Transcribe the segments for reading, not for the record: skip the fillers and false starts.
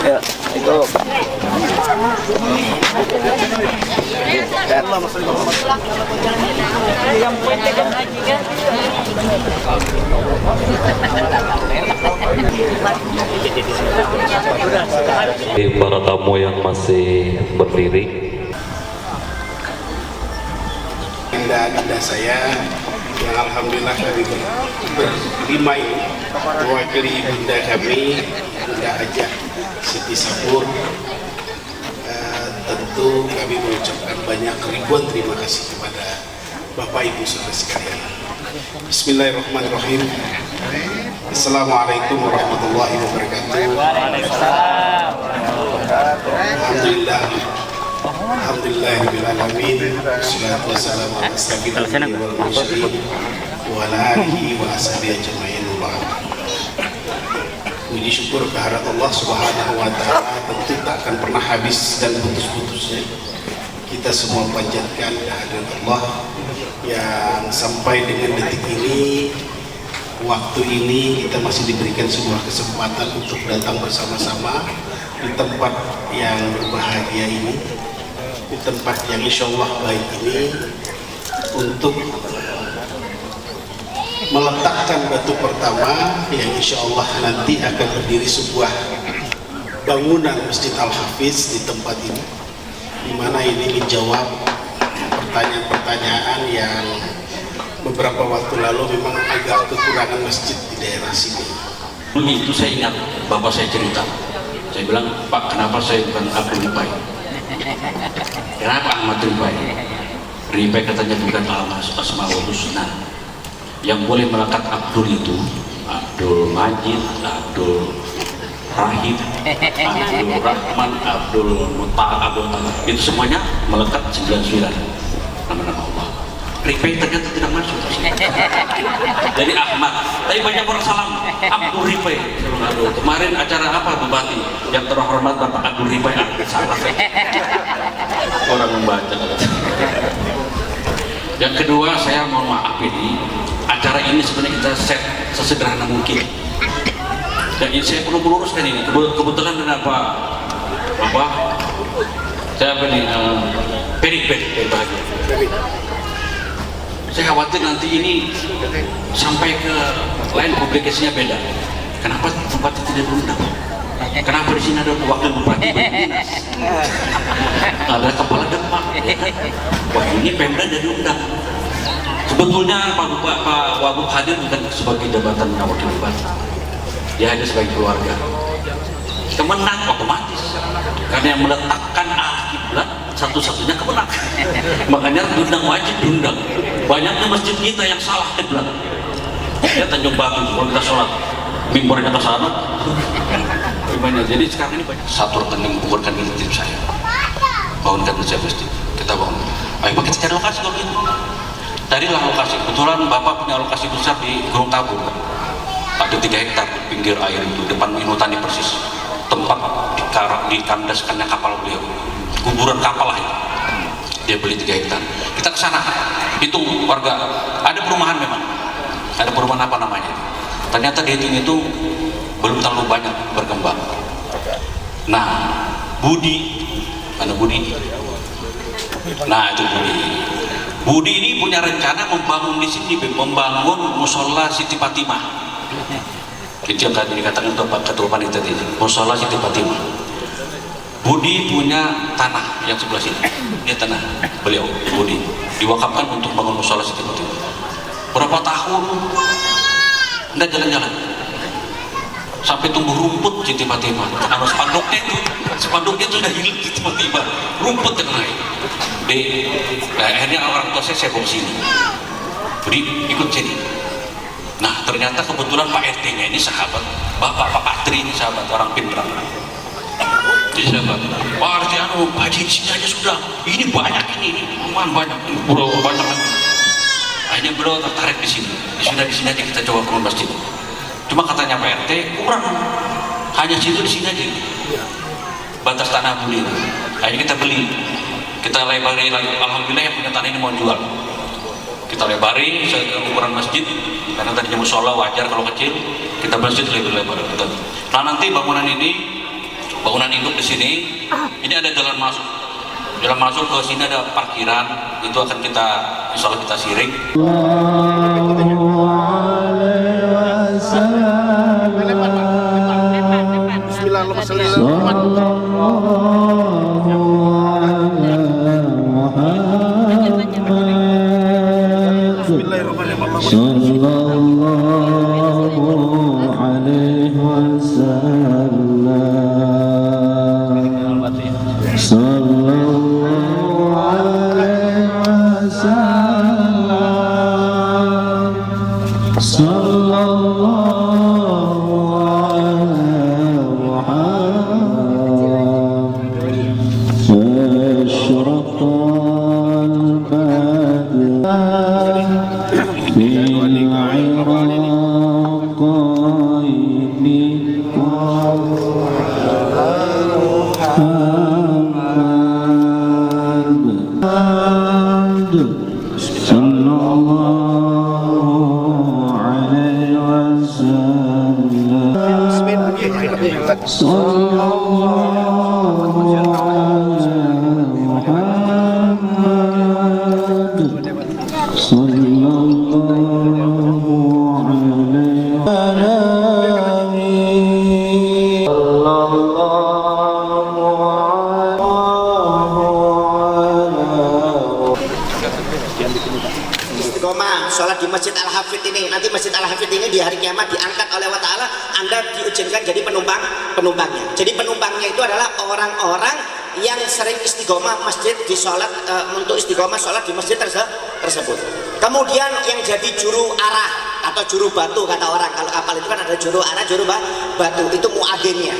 Ya, itu. Para tamu yang masih berdiri, Anda saya yang alhamdulillah kami berlima ini mewakili ibunda kami, Bunda Hajah Siti Sapur. Tentu kami mengucapkan banyak ribuan terima kasih kepada Bapak Ibu saudara sekalian. Bismillahirrahmanirrahim. Assalamualaikum warahmatullahi wabarakatuh. Alhamdulillah. Alhamdulillahirabbil alamin. Wassalatu wassalamu ala asyrofil anbiya'i wal mursalin wa ala alihi wa ashabihi ajmain. Puji syukur kehadirat Allah Subhanahu wa taala tentu tak akan pernah habis dan putus-putusnya. Kita semua panjatkan kehadirat Allah yang sampai dengan detik ini, waktu ini kita masih diberikan sebuah kesempatan untuk datang bersama-sama di tempat yang berbahagia ini, di tempat yang insya Allah baik ini, untuk meletakkan batu pertama yang insya Allah nanti akan berdiri sebuah bangunan Masjid Al-Hafiz di tempat ini, di mana ini menjawab pertanyaan-pertanyaan yang beberapa waktu lalu memang agak kekurangan masjid di daerah sini. Itu saya ingat bapak saya cerita, saya bilang, Pak, kenapa saya bukan Abdul Ripai? Kenapa Ahmad Ripai? Ripai katanya bukan Asmaul Husna. Yang boleh melekat Abdul itu Abdul Majid, Abdul Rahim, Abdul Rahman, Abdul Muta, Abdul itu semuanya melekat 99 nama-nama Allah. Ripai ternyata tidak masuk. Jadi Ahmad, tapi banyak orang salam Abdul Ripai. Aduh, kemarin acara apa Bupati yang terhormat Bapak Abdul Ripai? Salah orang membaca. Yang kedua, saya mohon maaf ini, acara ini sebenarnya kita set sesederhana mungkin. Dan ini saya perlu meluruskan ini. Kebetulan ada apa? Saya ini Peri bahagia. Saya khawatir nanti ini sampai ke lain publikasinya beda. Kenapa bupati tidak diundang? Kenapa di sini ada wakil bupati dinas? Ada kepala depan. Wah, ini Pemda jadi diundang. Sebetulnya Pak Wagub hadir bukan sebagai jabatan wakil bupati. Dia hadir sebagai keluarga. Kemenang otomatis. Karena yang meletakkan kiblat satu-satunya kemenang. Makanya diundang, wajib diundang. Banyaknya masjid kita yang salah kiblat. Ya Tanjung Batu kalau kita sholat mimbarnya ke sana. Banyak. Jadi sekarang ini banyak satu rekening kuburkan di tim saya. Bangunkan masjid. Kita bangun. Ayo Pak, kita cari lokasi kalau gitu. Carilah lokasi. Kebetulan Bapak punya lokasi besar di Gunung Tabur. Ada 3 hektar di pinggir air itu, depan Minutani persis. Tempat dikandaskannya kapal beliau. Kuburan kapal lah itu. Dia beli 3 hektar. Kita ke sana. Hitung warga. Ada perumahan memang. Ada perumahan apa namanya? Ternyata dihitung itu belum terlalu banyak berkembang. Nah, Budi, mana Budi? Nah, itu Budi. Budi ini punya rencana membangun di sini, membangun musola Siti Fatimah. Itu yang tadi dikatakan untuk Pak Ketua Panitia ini, musola Siti Fatimah. Budi punya tanah yang sebelah sini. Ini tanah beliau, Budi, diwakafkan untuk bangun musola Siti Fatimah. Berapa tahun? Nggak jalan-jalan. Sampai tumbuh rumput Siti Fatimah. Karena spanduknya itu sudah hilang Siti Fatimah. Rumput yang naik. Akhirnya orang tua saya bawa sini. Budi ikut sini. Nah, ternyata kebetulan Pak RT-nya ini sahabat Bapak Patri, ini sahabat orang Pindrang. Jadi sahabat Pak RT, Pak Haji sini aja sudah. Ini banyak ini banyak, pulau banyak. Akhirnya beliau tertarik di sini. Sudah di sini aja kita coba bangun masjid. Cuma katanya Pak RT kurang, hanya situ di sini aja. Batas tanah beli. Akhirnya kita beli, kita lebari lagi. Alhamdulillah yang punya tanah ini mau jual. Kita lebari ukuran masjid, karena tadinya musola wajar kalau kecil, kita masjid lebih lebar. Nah nanti bangunan ini bangunan induk di sini. Ini ada jalan masuk. Jalan masuk ke sini ada parkiran. Itu akan kita, insya Allah kita siring. Istiqomah sholat di Masjid Al-Hafidh ini. Nanti Masjid Al-Hafidh ini di hari kiamat diangkat oleh Allah Ta'ala, Anda diizinkan jadi penumpangnya. Jadi penumpangnya itu adalah orang-orang yang sering istiqomah masjid di sholat, untuk istiqomah sholat di masjid tersebut. Kemudian yang jadi juru arah atau juru batu, kata orang kalau kapal itu kan ada juru arah, juru batu, itu muadzinnya.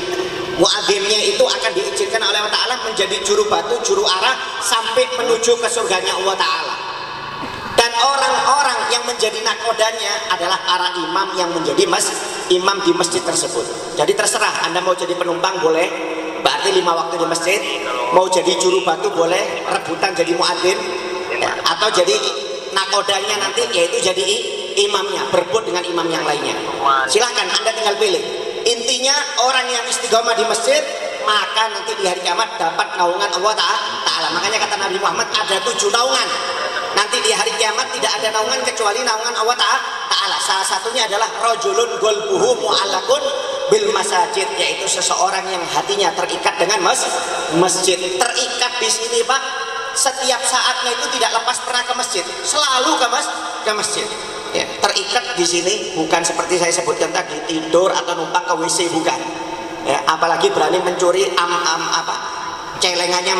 Muadzinnya itu akan diizinkan oleh Allah Ta'ala menjadi juru batu, juru arah sampai menuju ke surganya Allah Ta'ala. Dan orang-orang yang menjadi nakodanya adalah para imam yang menjadi imam di masjid tersebut. Jadi terserah, Anda mau jadi penumpang boleh, berarti 5 waktu di masjid. Mau jadi juru batu boleh, rebutan jadi muadzin, ya, atau jadi nakodanya nanti, yaitu jadi imamnya, berebut dengan imam yang lainnya. Silahkan, Anda tinggal pilih. Intinya orang yang istiqomah di masjid, maka nanti di hari kiamat dapat naungan Allah Ta'ala. Makanya kata Nabi Muhammad ada 7 naungan. Nanti di hari kiamat tidak ada naungan kecuali naungan Allah Ta'ala. Salah satunya adalah rajulun qalbuhu mu'allaqun bil masajid, yaitu seseorang yang hatinya terikat dengan masjid. Terikat di sini, Pak, setiap saatnya itu tidak lepas pernah ke masjid, selalu ke masjid. Ya, terikat di sini bukan seperti saya sebutkan tadi tidur atau numpang ke WC, bukan. Ya, apalagi berani mencuri celengannya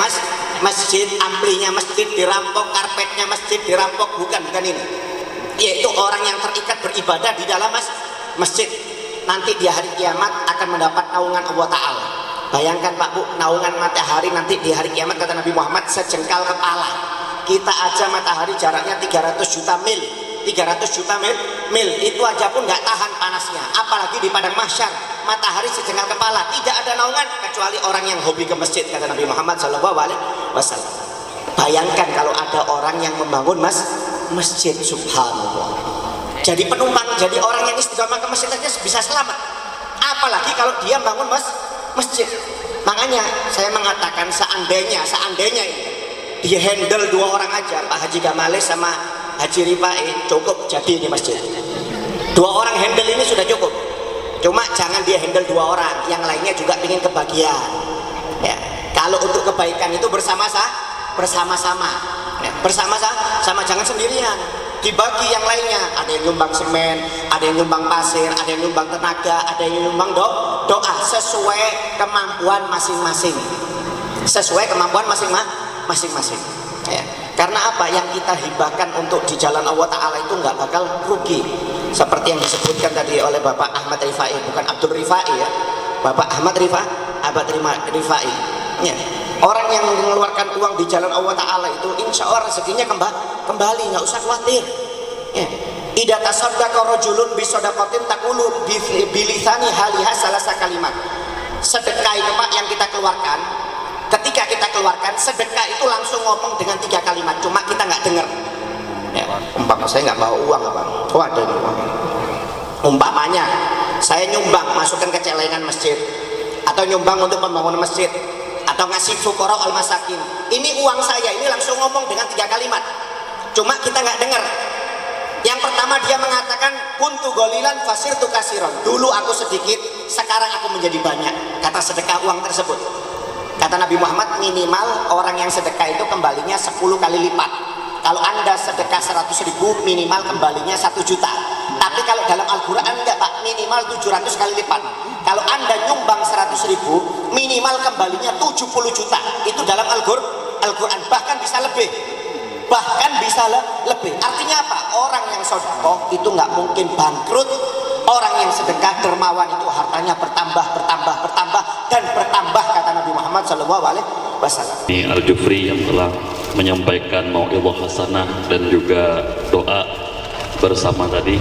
masjid, amplinya masjid dirampok, karpetnya masjid dirampok, bukan ini. Yaitu orang yang terikat beribadah di dalam masjid. Nanti di hari kiamat akan mendapat naungan Allah Ta'ala. Bayangkan Pak Bu, naungan matahari nanti di hari kiamat kata Nabi Muhammad sejengkal kepala. Kita aja matahari jaraknya 300 juta mil. 300 juta mil itu aja pun nggak tahan panasnya, apalagi di padang mahsyar matahari sejengkal kepala. Tidak ada naungan kecuali orang yang hobi ke masjid, kata Nabi Muhammad SAW. Bayangkan kalau ada orang yang membangun masjid, subhanallah. Jadi penumpang, jadi orang yang istiqomah ke masjid aja bisa selamat, apalagi kalau dia bangun masjid. Makanya saya mengatakan seandainya ini di handle 2 orang aja, Pak Haji Gamales sama Haji Rifai, cukup jadi ini masjid. 2 orang handle ini sudah cukup. Cuma jangan dia handle 2 orang, yang lainnya juga ingin kebahagiaan. Ya, kalau untuk kebaikan itu bersama-sama, ya, bersama-sama, jangan sendirian. Dibagi yang lainnya, ada yang nyumbang semen, ada yang nyumbang pasir, ada yang nyumbang tenaga, ada yang nyumbang doa sesuai kemampuan masing-masing. Sesuai kemampuan masing-masing. Ya. Karena apa yang kita hibahkan untuk di jalan Allah Ta'ala itu nggak bakal rugi. Seperti yang disebutkan tadi oleh Bapak Ahmad Rifai, bukan Abdul Rifai ya, Bapak Ahmad Rifai. Ya. Orang yang mengeluarkan uang di jalan Allah Ta'ala itu insya Allah rezekinya kembali, nggak usah khawatir. Ya. Idza tasaddaqa rajulun bi shadaqatin taqulu bi lisani haliha salasa kalimat. Sedekah itu Pak yang kita keluarkan, ketika kita keluarkan sedekah itu langsung ngomong dengan 3 kalimat, cuma kita nggak dengar. Ya, umpama saya nggak bawa uang Bang, oh ada uang. Umpamanya saya nyumbang, masukkan ke celengan masjid, atau nyumbang untuk pembangunan masjid, atau ngasih fukara al masakin, ini uang saya, ini langsung ngomong dengan 3 kalimat. Cuma kita nggak dengar. Yang pertama dia mengatakan kuntu golilan fasirtu kasiron, dulu aku sedikit, sekarang aku menjadi banyak. Kata sedekah uang tersebut, kata Nabi Muhammad, minimal orang yang sedekah itu kembalinya 10 kali lipat. Kalau anda sedekah 100.000, minimal kembalinya 1 juta. Tapi kalau dalam Al-Quran enggak Pak, minimal 700 kali lipat. Kalau anda nyumbang 100.000, minimal kembalinya 70 juta. Itu dalam Al-Quran, bahkan bisa lebih. Artinya apa? Orang yang sedekah itu nggak mungkin bangkrut. Orang yang sedekah dermawan itu hartanya bertambah dan bertambah, kata Nabi Muhammad SAW. Ini Al-Jufri yang telah menyampaikan mau'izah hasanah dan juga doa bersama tadi.